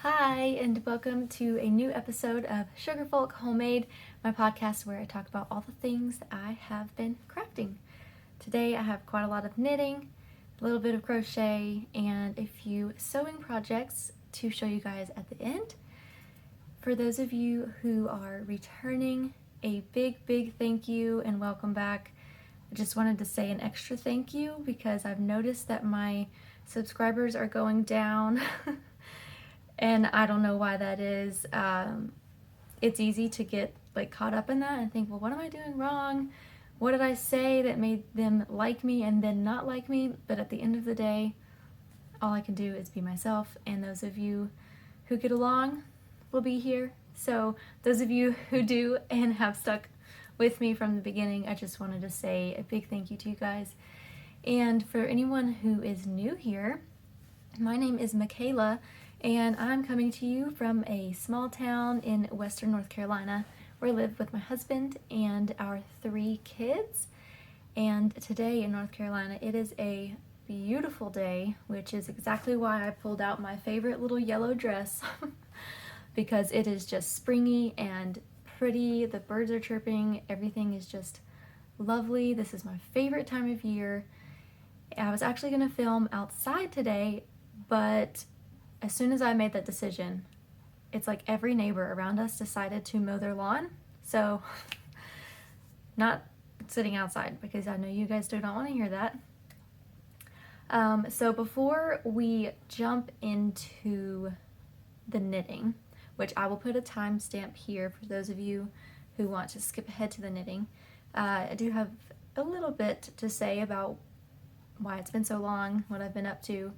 Hi, and welcome to a new episode of Sugar Folk Homemade, my podcast where I talk about all the things that I have been crafting. Today I have quite a lot of knitting, a little bit of crochet, and a few sewing projects to show you guys at the end. For those of you who are returning, a big thank you and welcome back. I just wanted to say an extra thank you because I've noticed that my subscribers are going down. And I don't know why that is. It's easy to get caught up in that and think, well, what am I doing wrong? What did I say that made them like me and then not like me? But at the end of the day, all I can do is be myself, and those of you who get along will be here. So those of you who do and have stuck with me from the beginning, I just wanted to say a big thank you to you guys. And for anyone who is new here, my name is Michaela, and I'm coming to you from a small town in western North Carolina where I live with my husband and our 3 kids. And today in North Carolina, it is a beautiful day, which is exactly why I pulled out my favorite little yellow dress because it is just springy and pretty. The birds are chirping. Everything is just lovely. This is my favorite time of year. I was actually going to film outside today, but as soon as I made that decision, it's like every neighbor around us decided to mow their lawn. So, not sitting outside because I know you guys do not want to hear that. So before we jump into the knitting, which I will put a timestamp here for those of you who want to skip ahead to the knitting, I do have a little bit to say about why it's been so long, what I've been up to.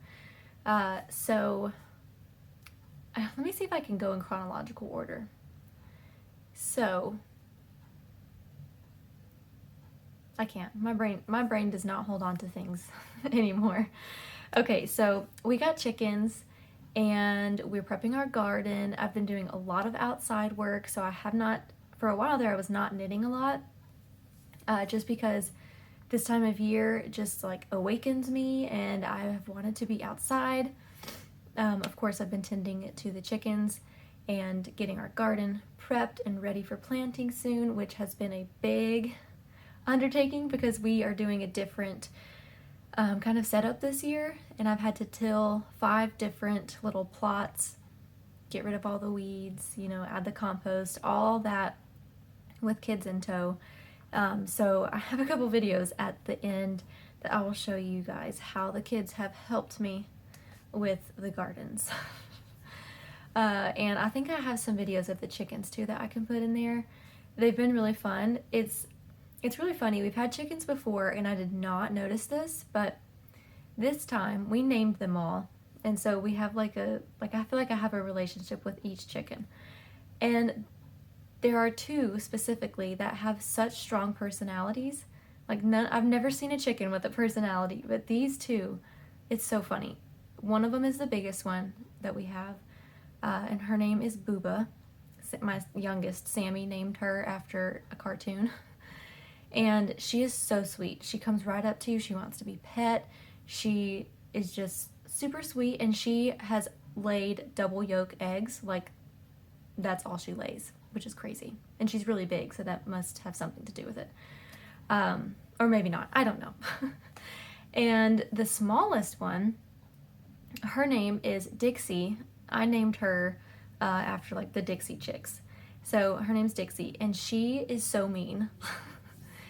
Let me see if I can go in chronological order. So, I can't. My brain does not hold on to things anymore. Okay, so we got chickens and we're prepping our garden. I've been doing a lot of outside work, so I have not, for a while there I was not knitting a lot, just because this time of year just awakens me and I have wanted to be outside. Of course, I've been tending to the chickens and getting our garden prepped and ready for planting soon, which has been a big undertaking because we are doing a different kind of setup this year, and I've had to till 5 different little plots, get rid of all the weeds, add the compost, all that with kids in tow. So I have a couple videos at the end that I will show you guys how the kids have helped me with the gardens. And I think I have some videos of the chickens too that I can put in there. They've been really fun. It's really funny. We've had chickens before and I did not notice this, but this time we named them all. And so we have I feel like I have a relationship with each chicken. And there are 2 specifically that have such strong personalities. I've never seen a chicken with a personality, but these 2, it's so funny. One of them is the biggest one that we have, and her name is Booba. My youngest, Sammy, named her after a cartoon. And she is so sweet. She comes right up to you. She wants to be pet. She is just super sweet, and she has laid double yolk eggs. That's all she lays, which is crazy. And she's really big, so that must have something to do with it. Or maybe not. I don't know. And the smallest one, her name is Dixie. I named her after the Dixie Chicks. So her name's Dixie, and she is so mean.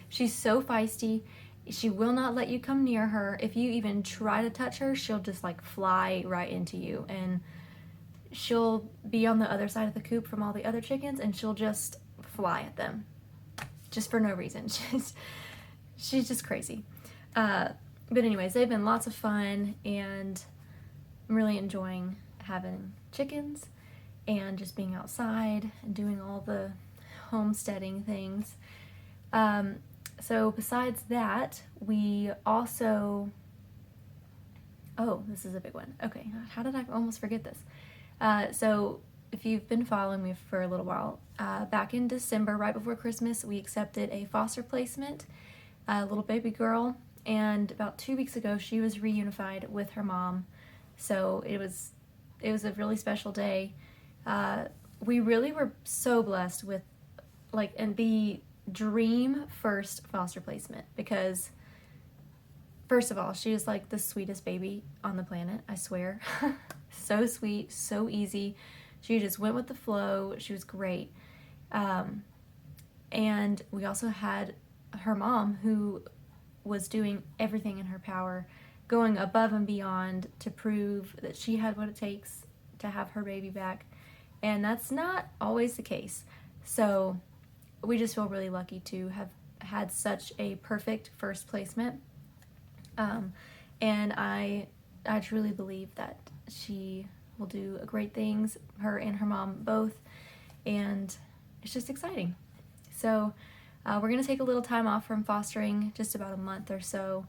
She's so feisty. She will not let you come near her. If you even try to touch her, she'll just fly right into you, and she'll be on the other side of the coop from all the other chickens, and she'll just fly at them just for no reason. She's just crazy. But anyways, they've been lots of fun, and I'm really enjoying having chickens and just being outside and doing all the homesteading things. So besides that, we also, this is a big one. Okay, how did I almost forget this? So if you've been following me for a little while, back in December, right before Christmas, we accepted a foster placement, a little baby girl, and about 2 weeks ago, she was reunified with her mom. So it was it was a really special day. We really were so blessed with and the dream first foster placement, because first of all, she was like the sweetest baby on the planet, I swear. So sweet, so easy. She just went with the flow. She was great. And we also had her mom, who was doing everything in her power, going above and beyond to prove that she had what it takes to have her baby back. And that's not always the case. So we just feel really lucky to have had such a perfect first placement. And I truly believe that she will do great things, her and her mom both, and it's just exciting. So we're going to take a little time off from fostering, just about a month or so,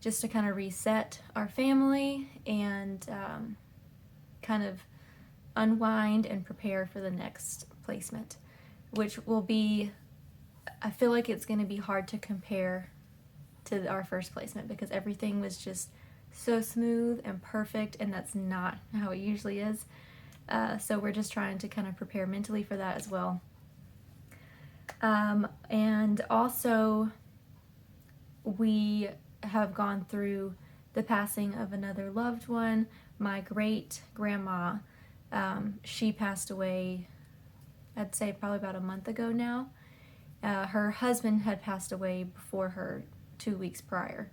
just to kind of reset our family and kind of unwind and prepare for the next placement, which will be, I feel like it's going to be hard to compare to our first placement, because everything was just so smooth and perfect, and that's not how it usually is. So we're just trying to kind of prepare mentally for that as well. And also, we have gone through the passing of another loved one. My great grandma, she passed away, I'd say probably about a month ago now. Her husband had passed away before her 2 weeks prior,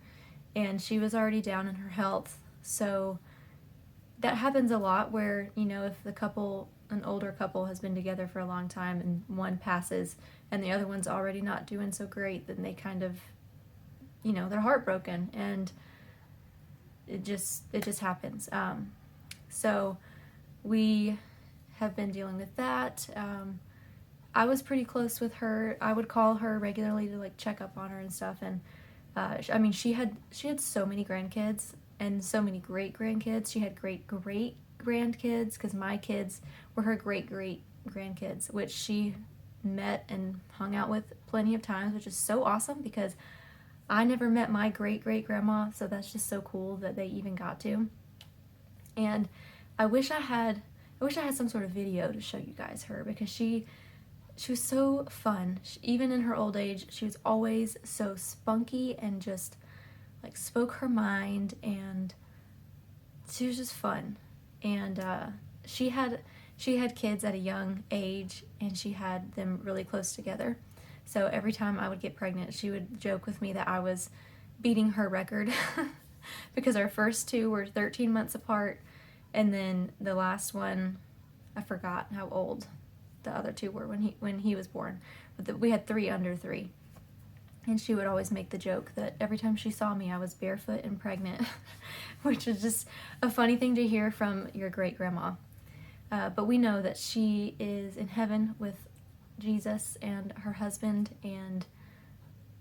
and she was already down in her health. So that happens a lot, where, you know, if an older couple has been together for a long time and one passes and the other one's already not doing so great, then they kind of, you know, they're heartbroken, and it just happens. So we have been dealing with that. I was pretty close with her. I would call her regularly to like check up on her and stuff, and I mean, she had so many grandkids and so many great grandkids. She had great grandkids, because my kids were her great grandkids, which she met and hung out with plenty of times, which is so awesome, because I never met my great grandma, so that's just so cool that they even got to. And I wish I had some sort of video to show you guys her, because she was so fun. Even in her old age, she was always so spunky and just like spoke her mind, and she was just fun. And she had kids at a young age, and she had them really close together. So every time I would get pregnant, she would joke with me that I was beating her record because our first two were 13 months apart, and then the last one, I forgot how old the other two were when he was born. But we had 3 under 3. And she would always make the joke that every time she saw me, I was barefoot and pregnant, which is just a funny thing to hear from your great grandma. But we know that she is in heaven with Jesus and her husband, and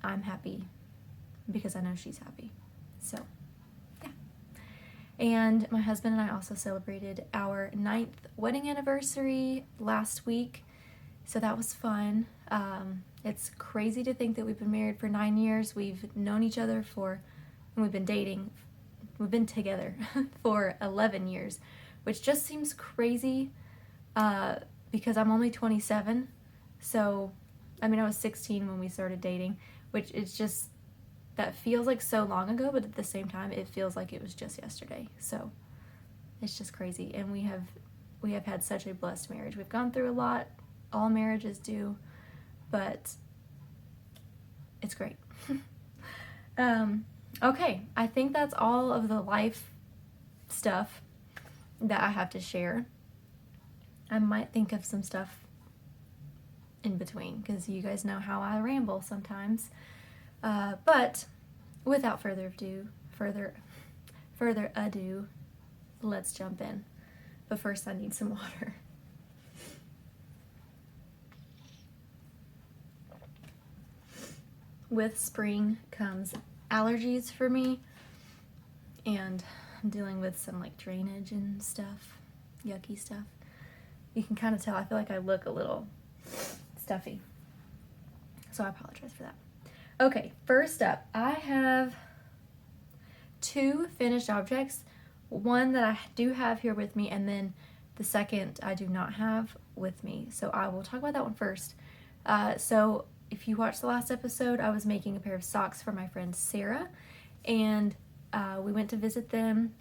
I'm happy because I know she's happy. So, yeah. And my husband and I also celebrated our 9th wedding anniversary last week, so that was fun. It's crazy to think that we've been married for 9 years. We've known each other and we've been together for 11 years, which just seems crazy because I'm only 27. So, I mean, I was 16 when we started dating, which is just, that feels like so long ago, but at the same time, it feels like it was just yesterday. So, it's just crazy. And we have had such a blessed marriage. We've gone through a lot. All marriages do. But it's great. Okay, I think that's all of the life stuff that I have to share. I might think of some stuff in between, because you guys know how I ramble sometimes. But without further ado, let's jump in. But first I need some water. With spring comes allergies for me, and I'm dealing with some like drainage and stuff, yucky stuff. You can kind of tell, I feel like I look a little stuffy, so I apologize for that. Okay, first up, I have 2 finished objects. one that I do have here with me, and then the second I do not have with me. So I will talk about that one first. So if you watched the last episode, I was making a pair of socks for my friend Sarah, and we went to visit them.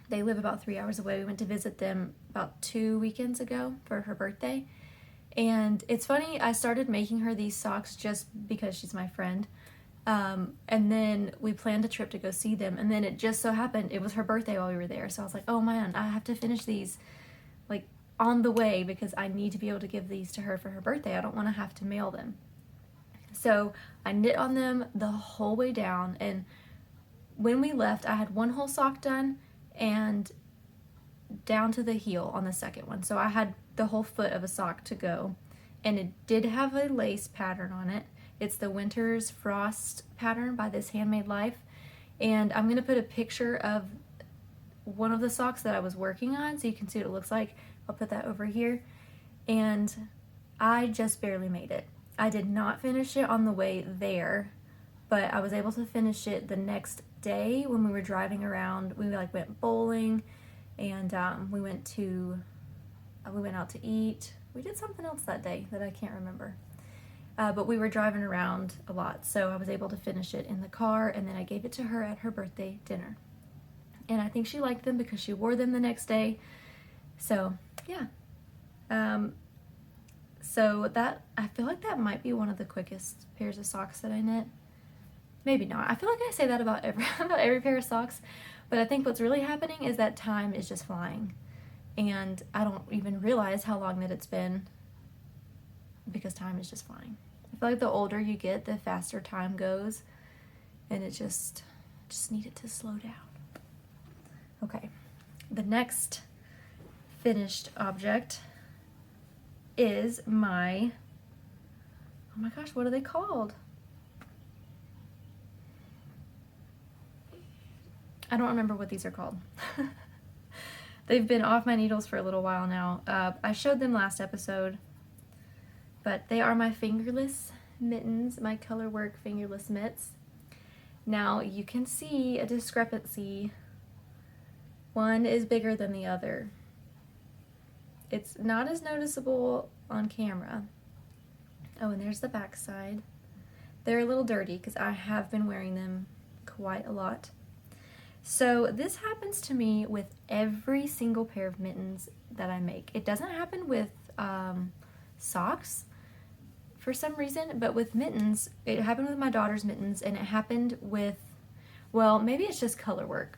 They live about 3 hours away. We went to visit them about 2 weekends ago for her birthday. And it's funny, I started making her these socks just because she's my friend. And then we planned a trip to go see them. And then it just so happened it was her birthday while we were there. So I was like, oh man, I have to finish these like on the way because I need to be able to give these to her for her birthday. I don't want to have to mail them. So I knit on them the whole way down. And when we left, I had one whole sock done and down to the heel on the second one. So I had the whole foot of a sock to go, and it did have a lace pattern on it. It's the Winter's Frost pattern by This Handmade Life, and I'm going to put a picture of one of the socks that I was working on so you can see what it looks like. I'll put that over here, and I just barely made it. I did not finish it on the way there, but I was able to finish it the next day when we were driving around. We went bowling, and we went out to eat. We did something else that day that I can't remember. But we were driving around a lot, so I was able to finish it in the car, and then I gave it to her at her birthday dinner. And I think she liked them because she wore them the next day. So, yeah. So that, I feel like that might be one of the quickest pairs of socks that I knit. Maybe not. I feel like I say that about every pair of socks, but I think what's really happening is that time is just flying. And I don't even realize how long that it's been because time is just flying. I feel like the older you get, the faster time goes, and it just need it to slow down. Okay, the next finished object is my, oh my gosh, what are they called? I don't remember what these are called. They've been off my needles for a little while now. I showed them last episode, but they are my fingerless mittens, my colorwork fingerless mitts. Now you can see a discrepancy. One is bigger than the other. It's not as noticeable on camera. Oh, and there's the back side. They're a little dirty because I have been wearing them quite a lot. So this happens to me with every single pair of mittens that I make. It doesn't happen with socks for some reason, but with mittens, it happened with my daughter's mittens, and it happened with, well, maybe it's just color work.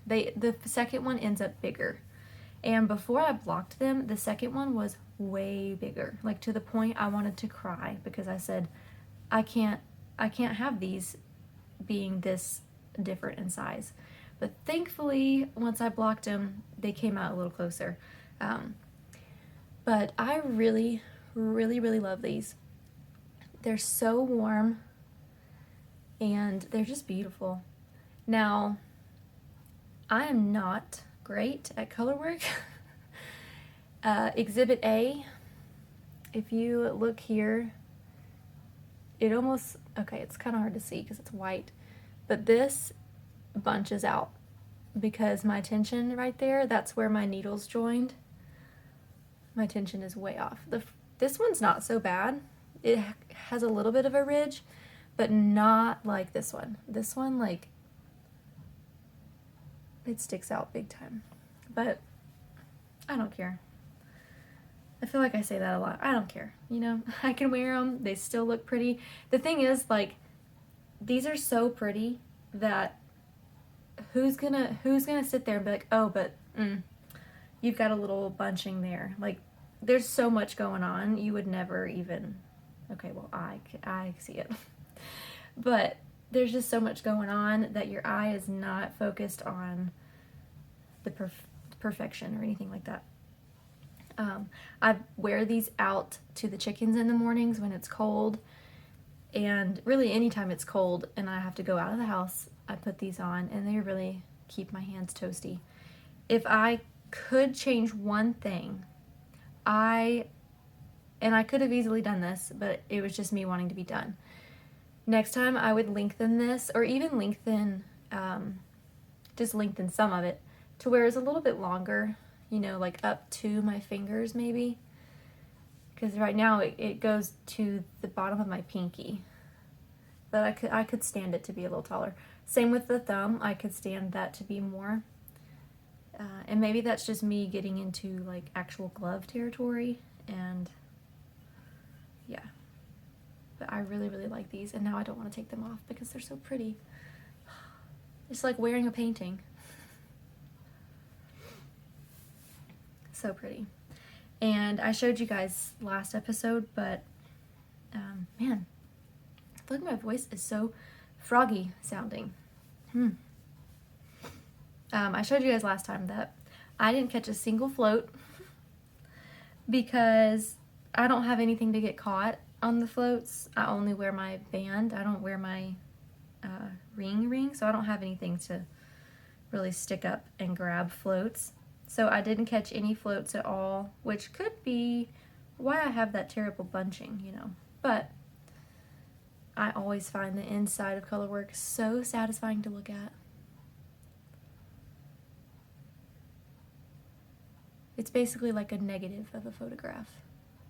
The second one ends up bigger. And before I blocked them, the second one was way bigger, like to the point I wanted to cry because I said, I can't have these being this different in size. But thankfully, once I blocked them, they came out a little closer. But I really, really, really love these. They're so warm, and they're just beautiful. Now, I am not great at color work. Exhibit A, if you look here, it almost, okay, it's kind of hard to see because it's white, but this bunches out because my tension right there, that's where my needles joined. My tension is way off. This one's not so bad. It has a little bit of a ridge, but not like this one. This one, like, it sticks out big time. But I don't care. I feel like I say that a lot. I don't care. You know, I can wear them. They still look pretty. The thing is, like, these are so pretty that who's gonna sit there and be like, oh, but you've got a little bunching there. Like, there's so much going on. You would never even, okay, well, I see it. But there's just so much going on that your eye is not focused on the perfection or anything like that. I wear these out to the chickens in the mornings when it's cold, and really anytime it's cold and I have to go out of the house, I put these on, and they really keep my hands toasty. If I could change one thing, I could have easily done this, but it was just me wanting to be done. Next time I would lengthen this, or even lengthen just lengthen some of it to where it's a little bit longer, you know, like up to my fingers maybe. Because right now it goes to the bottom of my pinky. But I could stand it to be a little taller. Same with the thumb. I could stand that to be more. And maybe that's just me getting into like actual glove territory. And yeah. But I really, really like these. And now I don't want to take them off because they're so pretty. It's like wearing a painting. So pretty. And I showed you guys last episode, but man, I feel like my voice is so froggy sounding. I showed you guys last time that I didn't catch a single float because I don't have anything to get caught on the floats. I only wear my band. I don't wear my ring, so I don't have anything to really stick up and grab floats. So I didn't catch any floats at all, which could be why I have that terrible bunching, you know. But I always find the inside of color work so satisfying to look at. It's basically like a negative of a photograph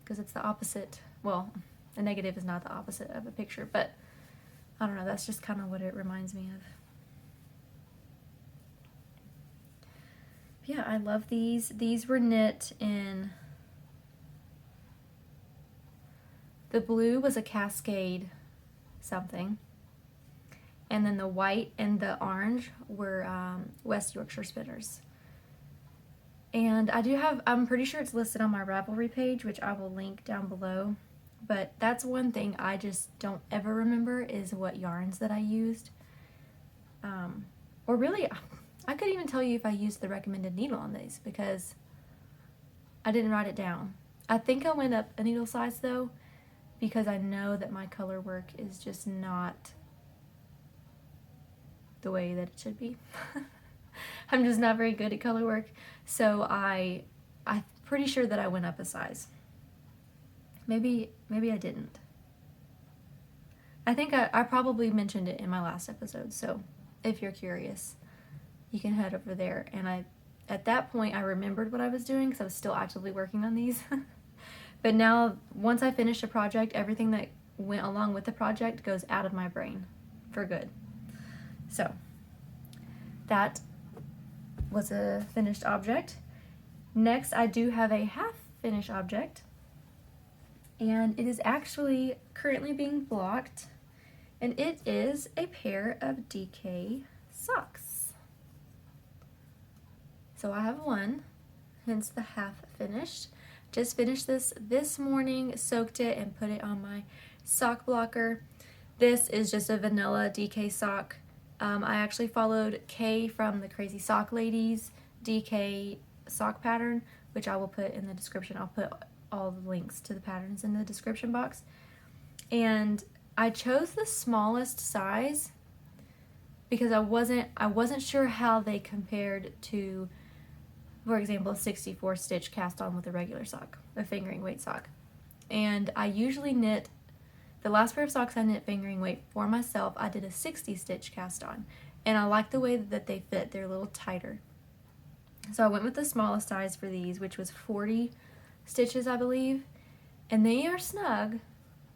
because it's the opposite. Well, a negative is not the opposite of a picture, but I don't know, that's just kind of what it reminds me of. Yeah, I love these. These were knit in, the blue was a Cascade something, and then the white and the orange were West Yorkshire spinners. And I do have, I'm pretty sure it's listed on my Ravelry page, which I will link down below, but that's one thing I just don't ever remember is what yarns that I used. Or really, I couldn't even tell you if I used the recommended needle on these because I didn't write it down. I think I went up a needle size though because I know that my color work is just not the way that it should be. I'm just not very good at color work, so I'm pretty sure that I went up a size. Maybe I didn't. I think I probably mentioned it in my last episode, so if you're curious, you can head over there. And at that point, I remembered what I was doing because I was still actively working on these. But now, once I finish a project, everything that went along with the project goes out of my brain for good. So, that was a finished object. Next, I do have a half-finished object. And it is actually currently being blocked. And it is a pair of DK socks. So I have one, hence the half finished. Just finished this morning, soaked it, and put it on my sock blocker. This is just a vanilla DK sock. I actually followed Kay from the Crazy Sock Ladies DK sock pattern, which I will put in the description. I'll put all the links to the patterns in the description box. And I chose the smallest size because I wasn't sure how they compared to, for example, a 64 stitch cast on with a regular sock, a fingering weight sock. And I usually knit, the last pair of socks I knit fingering weight for myself, I did a 60 stitch cast on. And I like the way that they fit. They're a little tighter. So I went with the smallest size for these, which was 40 stitches, I believe. And they are snug,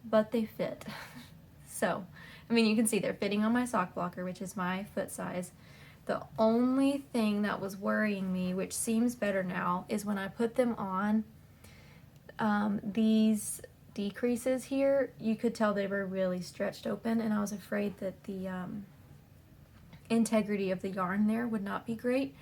but they fit. So, I mean, you can see they're fitting on my sock blocker, which is my foot size. The only thing that was worrying me, which seems better now, is when I put them on, these decreases here, you could tell they were really stretched open, and I was afraid that the integrity of the yarn there would not be great.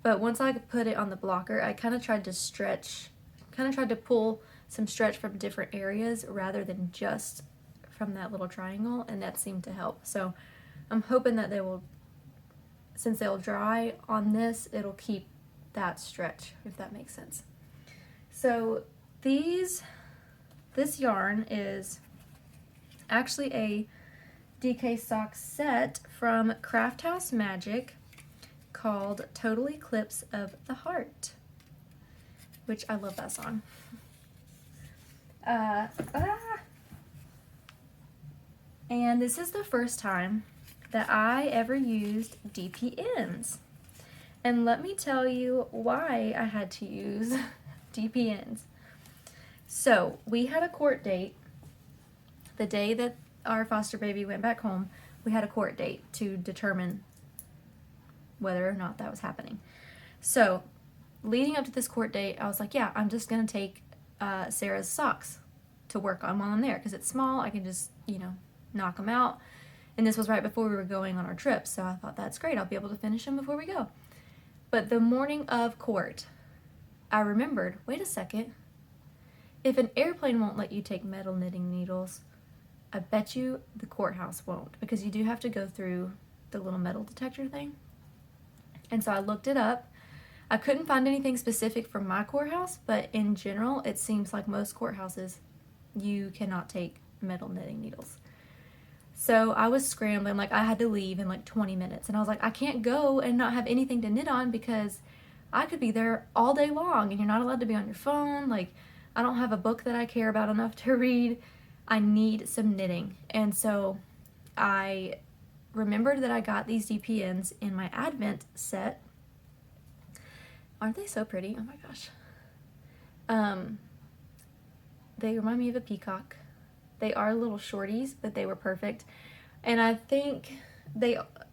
But once I put it on the blocker, I kind of tried to stretch, tried to pull some stretch from different areas rather than just from that little triangle, and that seemed to help. So I'm hoping that they will, since they'll dry on this, it'll keep that stretch, if that makes sense. So this yarn is actually a DK sock set from Craft House Magic called Total Eclipse of the Heart, which I love that song. And this is the first time that I ever used DP ends. And let me tell you why I had to use DPNs. So we had a court date the day that our foster baby went back home. We had a court date to determine whether or not that was happening. So leading up to this court date, I was like, yeah, I'm just going to take Sarah's socks to work on while I'm there because it's small. I can just, knock them out. And this was right before we were going on our trip, so I thought that's great. I'll be able to finish them before we go. But the morning of court, I remembered, wait a second. If an airplane won't let you take metal knitting needles, I bet you the courthouse won't, because you do have to go through the little metal detector thing. And so I looked it up. I couldn't find anything specific for my courthouse, but in general, it seems like most courthouses, you cannot take metal knitting needles. So I was scrambling, like I had to leave in like 20 minutes. And I was like, I can't go and not have anything to knit on because I could be there all day long and you're not allowed to be on your phone. Like, I don't have a book that I care about enough to read. I need some knitting. And so I remembered that I got these DPNs in my Advent set. Aren't they so pretty? Oh my gosh. They remind me of a peacock. They are little shorties, but they were perfect. And I think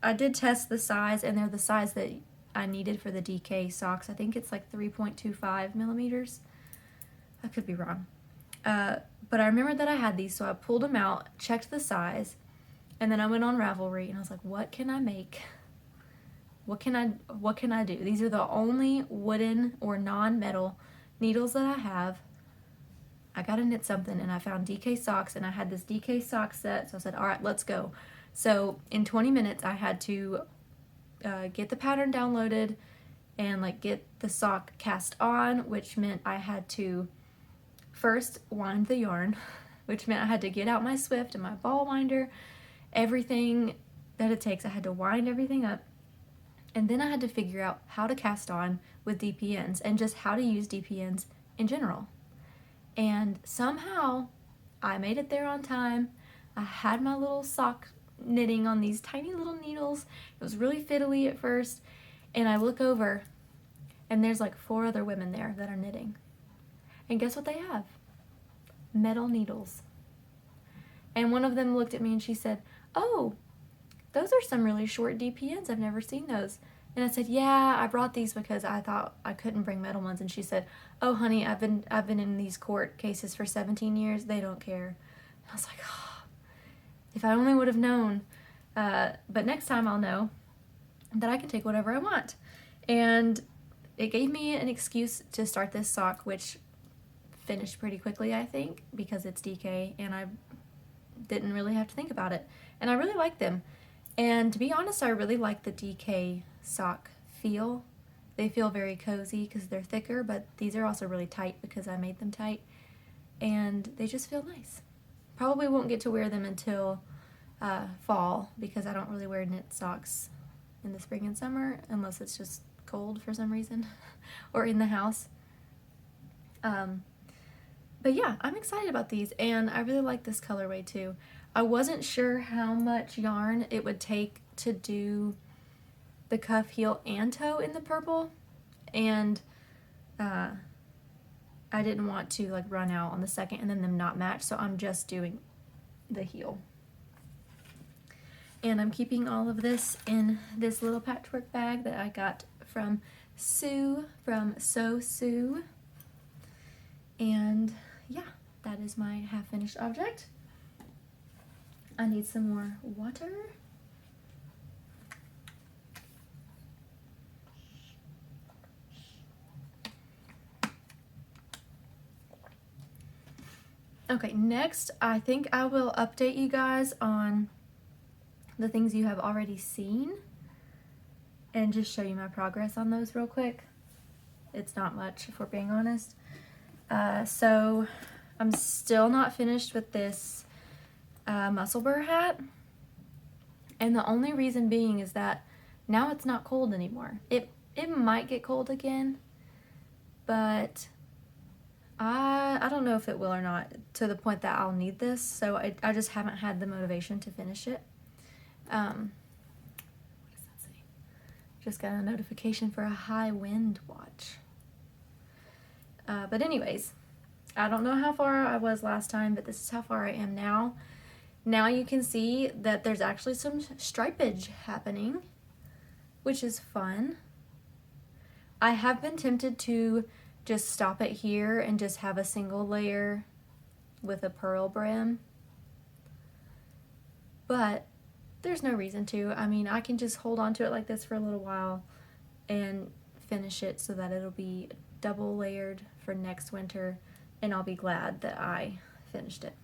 I did test the size, and they're the size that I needed for the DK socks. I think it's like 3.25 millimeters. I could be wrong. But I remembered that I had these, so I pulled them out, checked the size, and then I went on Ravelry, and I was like, what can I make? What can I do? These are the only wooden or non-metal needles that I have. I gotta knit something, and I found DK socks, and I had this DK sock set, so I said, all right, let's go. So in 20 minutes, I had to get the pattern downloaded and like get the sock cast on, which meant I had to first wind the yarn, which meant I had to get out my Swift and my ball winder, everything that it takes. I had to wind everything up, and then I had to figure out how to cast on with DPNs and just how to use DPNs in general. And somehow I made it there on time. I had my little sock knitting on these tiny little needles. It was really fiddly at first. And I look over and there's like 4 other women there that are knitting. And guess what they have? Metal needles. And one of them looked at me and she said, oh, those are some really short DPNs. I've never seen those. And I said, yeah, I brought these because I thought I couldn't bring metal ones. And she said, oh, honey, I've been in these court cases for 17 years. They don't care. And I was like, oh, if I only would have known. But next time I'll know that I can take whatever I want. And it gave me an excuse to start this sock, which finished pretty quickly, I think, because it's DK, and I didn't really have to think about it. And I really like them. And to be honest, I really like the DK sock feel. They feel very cozy because they're thicker, but these are also really tight because I made them tight. And they just feel nice. Probably won't get to wear them until fall because I don't really wear knit socks in the spring and summer unless it's just cold for some reason or in the house. But yeah, I'm excited about these, and I really like this colorway too. I wasn't sure how much yarn it would take to do the cuff, heel, and toe in the purple, and I didn't want to like run out on the second and then them not match, so I'm just doing the heel. And I'm keeping all of this in this little patchwork bag that I got from Sue from Sew Sue. And yeah, that is my half-finished object. I need some more water. Okay, next I think I will update you guys on the things you have already seen and just show you my progress on those real quick. It's not much, if we're being honest. So I'm still not finished with this muscle burr hat, and the only reason being is that now it's not cold anymore. It might get cold again, but I don't know if it will or not, to the point that I'll need this, so I just haven't had the motivation to finish it. What does that say? Just got a notification for a high wind watch. But anyways, I don't know how far I was last time, but this is how far I am now. Now you can see that there's actually some stripage happening, which is fun. I have been tempted to just stop it here and just have a single layer with a pearl brim, but there's no reason to. I mean, I can just hold on to it like this for a little while and finish it so that it'll be double layered for next winter, and I'll be glad that I finished it.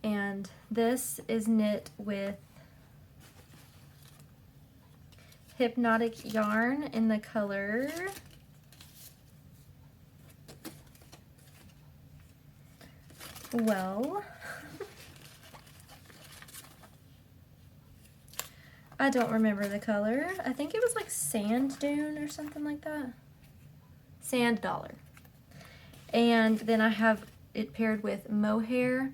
And this is knit with Hypnotic yarn in the color I don't remember the color. I think it was like sand dune or something like that. Sand dollar. And then I have it paired with mohair,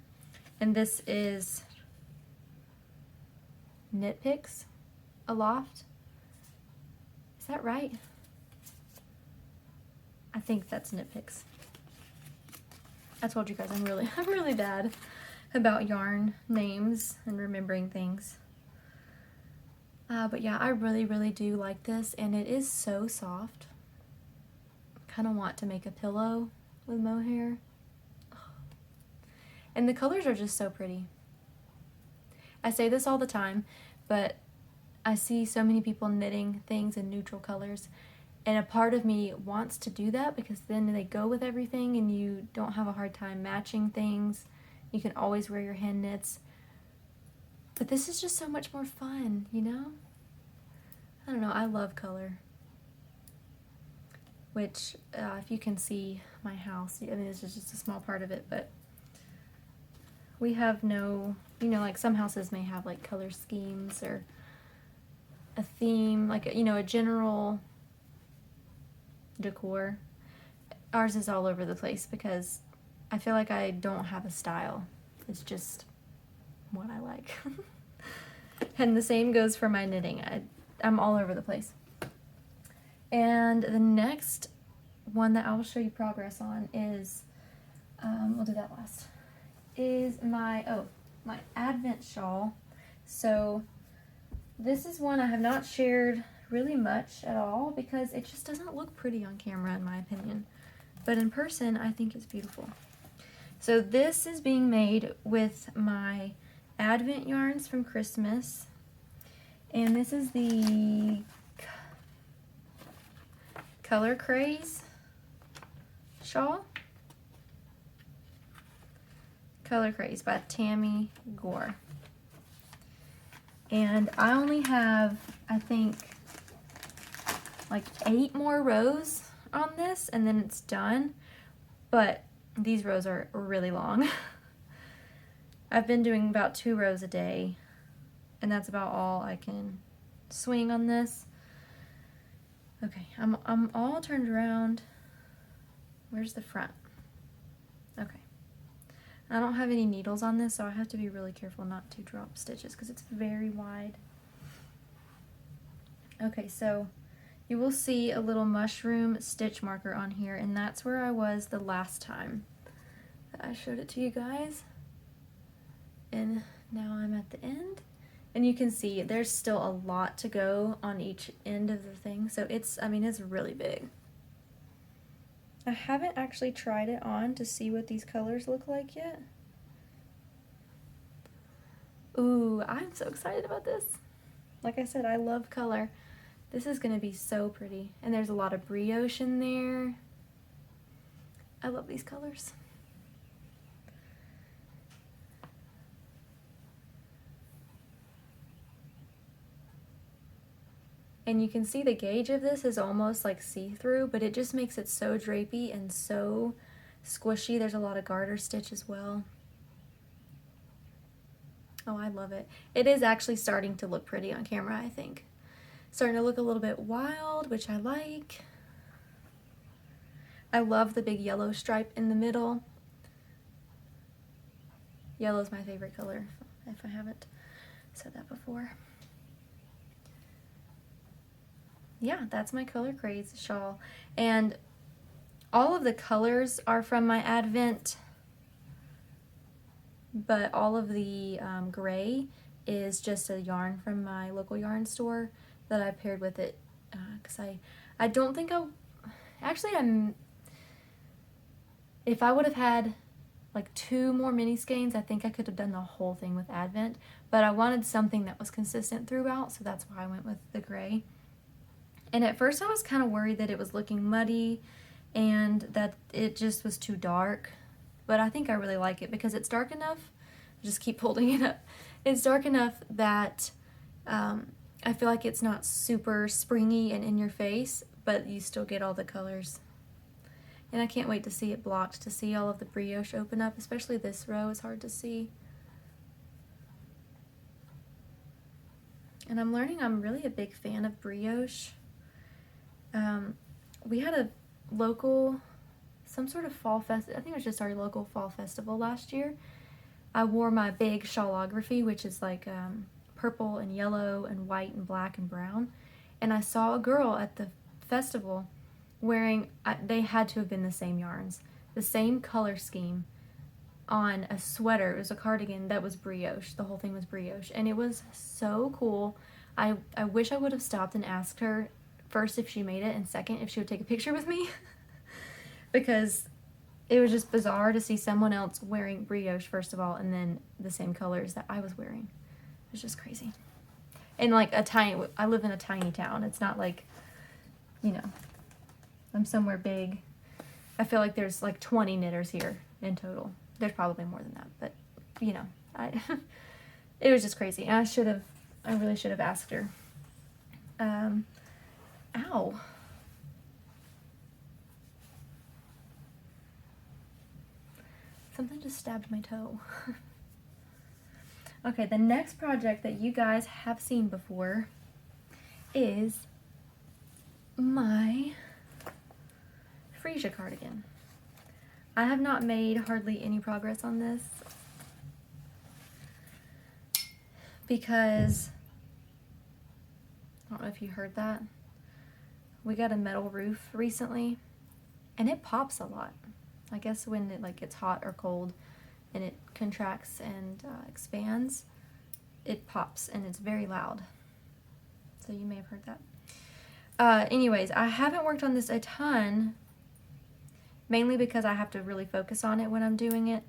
and this is Knit Picks Aloft. Is that right? I think that's Knit Picks. I told you guys I'm really bad about yarn names and remembering things. But yeah, I really do like this, and it is so soft. Kind of want to make a pillow with mohair. And the colors are just so pretty. I say this all the time, but I see so many people knitting things in neutral colors, and a part of me wants to do that because then they go with everything and you don't have a hard time matching things. You can always wear your hand knits. But this is just so much more fun, you know? I don't know, I love color. Which, if you can see my house, I mean, this is just a small part of it, but we have no, you know, like some houses may have like color schemes or a theme, like, you know, a general decor. Ours is all over the place because I feel like I don't have a style. It's just what I like. And the same goes for my knitting. I'm all over the place. And the next one that I will show you progress on is, we'll do that last, is my Advent shawl. So this is one I have not shared really much at all because it just doesn't look pretty on camera in my opinion. But in person, I think it's beautiful. So this is being made with my Advent yarns from Christmas. And this is the Color Craze shawl. Color Craze by Tammy Gore. And I only have, I think, like 8 more rows on this and then it's done. But these rows are really long. I've been doing about 2 rows a day, and that's about all I can swing on this. Okay, I'm all turned around. Where's the front? Okay. I don't have any needles on this, so I have to be really careful not to drop stitches because it's very wide. Okay, so you will see a little mushroom stitch marker on here, and that's where I was the last time that I showed it to you guys. And now I'm at the end. And you can see there's still a lot to go on each end of the thing. So it's, I mean, it's really big. I haven't actually tried it on to see what these colors look like yet. Ooh, I'm so excited about this. Like I said, I love color. This is gonna be so pretty. And there's a lot of brioche in there. I love these colors. And you can see the gauge of this is almost like see-through, but it just makes it so drapey and so squishy. There's a lot of garter stitch as well. Oh, I love it. It is actually starting to look pretty on camera, I think. Starting to look a little bit wild, which I like. I love the big yellow stripe in the middle. Yellow is my favorite color, if I haven't said that before. yeah, that's my color craze shawl. And all of the colors are from my Advent, but all of the gray is just a yarn from my local yarn store that I paired with it, because I don't think if I would have had like 2 more mini skeins, I think I could have done the whole thing with Advent, but I wanted something that was consistent throughout, so that's why I went with the gray. And at first I was kind of worried that it was looking muddy and that it just was too dark, but I think I really like it because it's dark enough. Just keep holding it up. It's dark enough that I feel like it's not super springy and in your face, but you still get all the colors. And I can't wait to see it blocked, to see all of the brioche open up, especially this row is hard to see. And I'm learning I'm really a big fan of brioche. We had a local, some sort of fall fest, I think it was just our local fall festival last year. I wore my big shawlography, which is like purple and yellow and white and black and brown. And I saw a girl at the festival wearing, they had to have been the same yarns, the same color scheme on a sweater. It was a cardigan that was brioche. The whole thing was brioche. And it was so cool. I wish I would have stopped and asked her first if she made it, and second if she would take a picture with me. Because it was just bizarre to see someone else wearing brioche, first of all, and then the same colors that I was wearing. It was just crazy. And like I live in a tiny town. It's not like, you know, I'm somewhere big. I feel like there's like 20 knitters here in total. There's probably more than that, but you know, it was just crazy. And I really should have asked her. Ow. Something just stabbed my toe. Okay, the next project that you guys have seen before is my Freesia cardigan. I have not made hardly any progress on this because, I don't know if you heard that, we got a metal roof recently and it pops a lot. I guess when it like gets hot or cold and it contracts and expands, it pops and it's very loud. So you may have heard that. Anyways, I haven't worked on this a ton, mainly because I have to really focus on it when I'm doing it.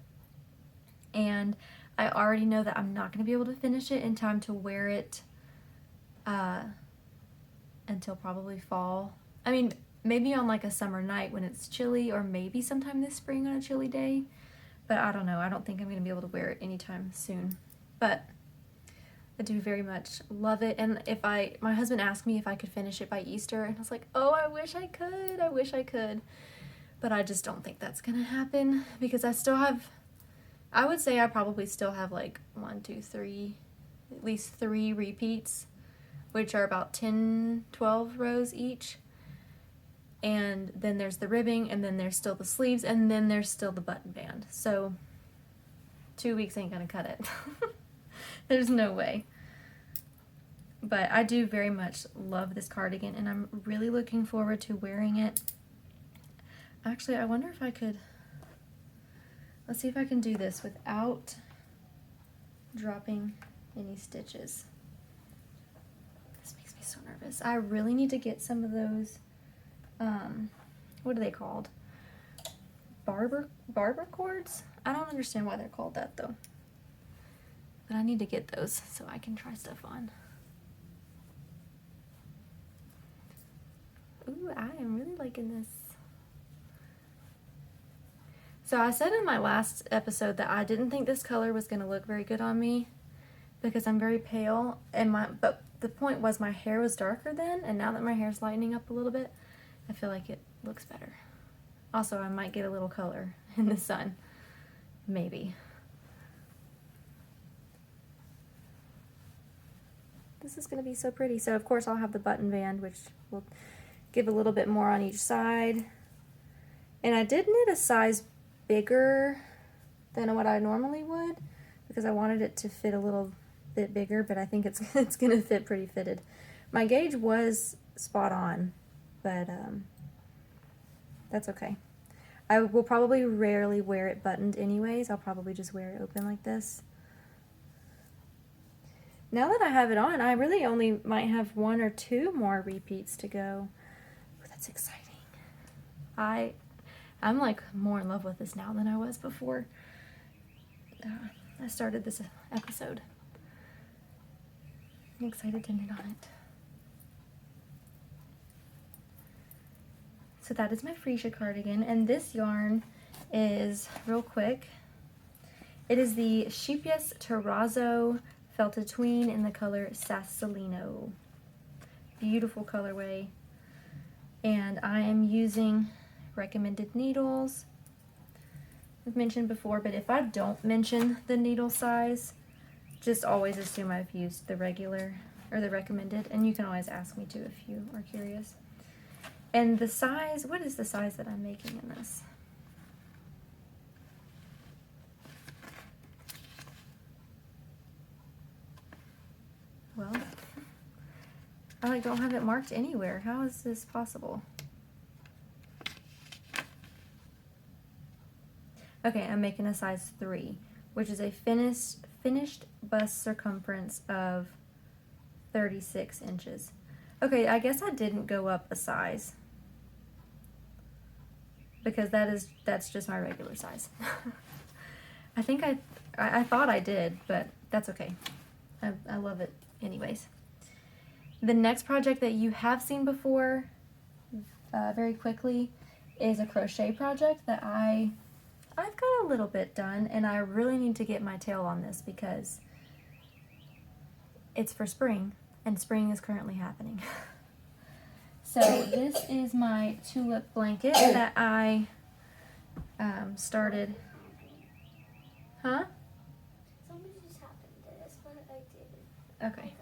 And I already know that I'm not going to be able to finish it in time to wear it until probably fall. I mean, maybe on like a summer night when it's chilly, or maybe sometime this spring on a chilly day. But I don't know. I don't think I'm going to be able to wear it anytime soon. But I do very much love it. And my husband asked me if I could finish it by Easter, and I was like, oh, I wish I could. I wish I could. But I just don't think that's going to happen because I would say I probably still have like 1, 2, 3, at least 3 repeats, which are about 10, 12 rows each. And then there's the ribbing, and then there's still the sleeves, and then there's still the button band. So 2 weeks ain't gonna cut it. There's no way. But I do very much love this cardigan, and I'm really looking forward to wearing it. Actually, I wonder if I could, let's see if I can do this without dropping any stitches. This makes me so nervous. I really need to get some of those, what are they called? Barber cords? I don't understand why they're called that though. But I need to get those so I can try stuff on. Ooh, I am really liking this. So I said in my last episode that I didn't think this color was going to look very good on me because I'm very pale, but the point was my hair was darker then, and now that my hair is lightening up a little bit, I feel like it looks better. Also, I might get a little color in the sun. Maybe. This is going to be so pretty. So of course I'll have the button band, which will give a little bit more on each side. And I did knit a size bigger than what I normally would because I wanted it to fit a little bit bigger, but I think it's going to fit pretty fitted. My gauge was spot on, but that's okay. I will probably rarely wear it buttoned anyways. I'll probably just wear it open like this. Now that I have it on, I really only might have 1 or 2 more repeats to go. Ooh, that's exciting. I'm like more in love with this now than I was before I started this episode. I'm excited to knit on it. So that is my Freesia cardigan, and this yarn is, real quick, it is the Sheepius Terrazzo Felted Tween in the color Sassolino. Beautiful colorway. And I am using recommended needles. I've mentioned before, but if I don't mention the needle size, just always assume I've used the regular or the recommended, and you can always ask me too if you are curious. And the size, what is the size that I'm making in this? Well, I like don't have it marked anywhere. How is this possible? Okay, I'm making a size 3, which is a finished bust circumference of 36 inches. Okay, I guess I didn't go up a size, because that's just my regular size. I think I thought I did, but that's okay. I love it anyways. The next project that you have seen before, very quickly, is a crochet project that I've got a little bit done, and I really need to get my tail on this because it's for spring, and spring is currently happening. So this is my tulip blanket that I started. Huh? Something just happened. That's what I did. Okay.